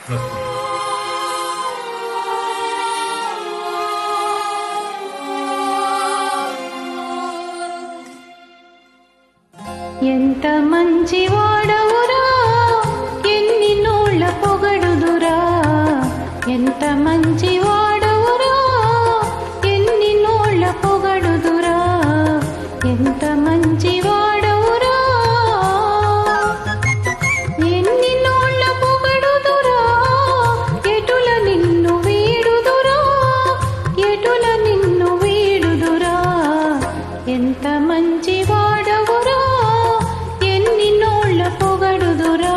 ఎంత మంచి వాడవురా, ఎన్ని నోళ్ళ పొగడుదురా. ఎంత మంచి వాడవురా, ఎన్ని నోళ్ళ పొగడుదురా. ఎంత మంచి వాడవురా, ఎన్ని నోళ్ళ పొగడుదురా. ఎటుల నిన్ను వీడుదురా, ఎటుల నిన్ను వీడుదురా. ఎంత మంచి వాడవురా, ఎన్ని నోళ్ళ పొగడుదురా.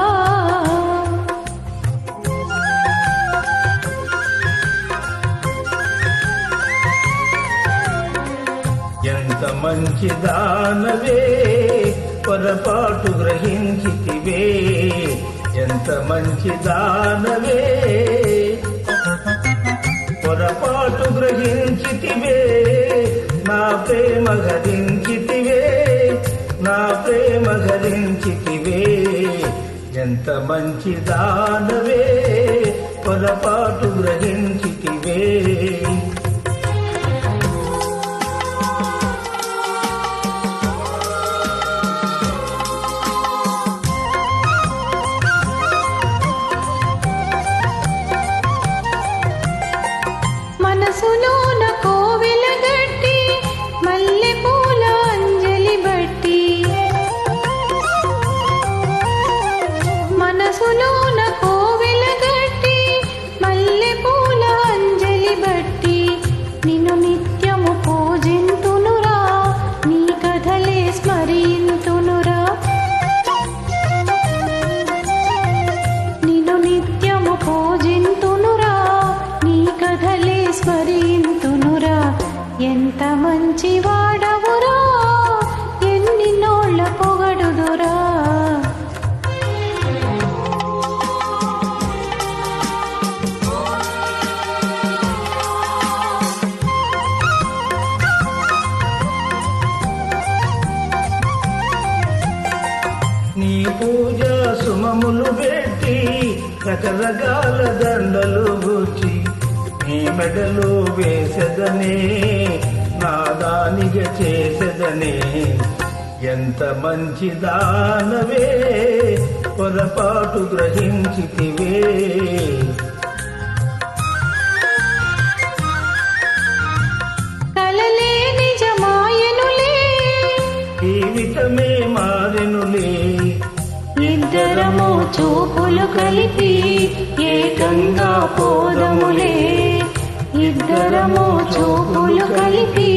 ఎంత మంచి దానవే, పొరపాటు గ్రహించితివే. ఎంత మంచి దానవే, పొరపాటు గ్రహించితివే. నా ప్రేమ గరించితివే, నా ప్రేమ గరించితివే. ఎంత మంచి దానవే, పొరపాటు గ్రహించితివే. మనసులోన కోవెల గట్టి, మల్లె పూల అంజలి బట్టి. మనసులోన కోవెల గట్టి, మల్లె పూల అంజలి బట్టి. నిన్ను నిత్యము పూజింతునురా, నీ కథలే స్మరింతునురా. నిన్ను నిత్యము పూజింతునురా, నీ కథలే స్మరింతునురా. ఎంత మంచి వాడవురా, ఎన్ని నోళ్ళ పొగడుదురా. నీ పూజ సుమములు పెట్టి, రకరకాల దండలు గుచ్చి, నీ మెడలు వేసెదనే, నాదానిగా చేసెదనే. ఎంత మంచి దానవే, పొరపాటు గ్రహించితివే. కలలే నిజమాయనులే, జీవితమే మారెనులే. ఇద్దరము చూపులు కలిపి ఏకంగా పోదములే. ఇద్దరము చూపులు కలిపి